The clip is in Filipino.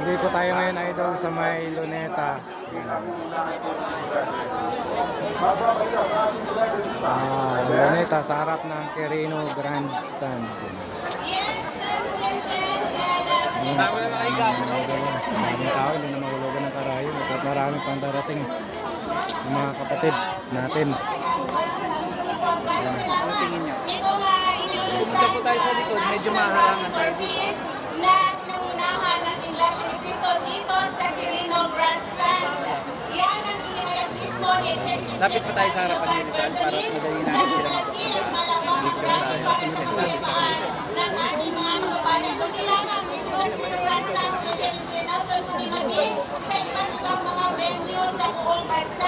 Dito tayo ngayon, idol, sa may Luneta. Luneta sa harap ng Quirino Grandstand. Maraming tao, hindi na mahulugan ng karayon at marami pang darating ng mga kapatid natin. Ano tingin nyo? Pumunta po tayo sa likod, medyo maharangan tayo dito. Na nangunahan ng Iglesia ni Cristo dito sa Quirino Grandstand. Yan ang inyong Cristo ni Executive Lapit pa tayo sa harapan ni Rizal para madali natin sila mag-picture tayo. ng ating mga kababayan. Kung sila ang Quirino Grandstand, then also maging sa iba't ibang mga venue sa buong bansa.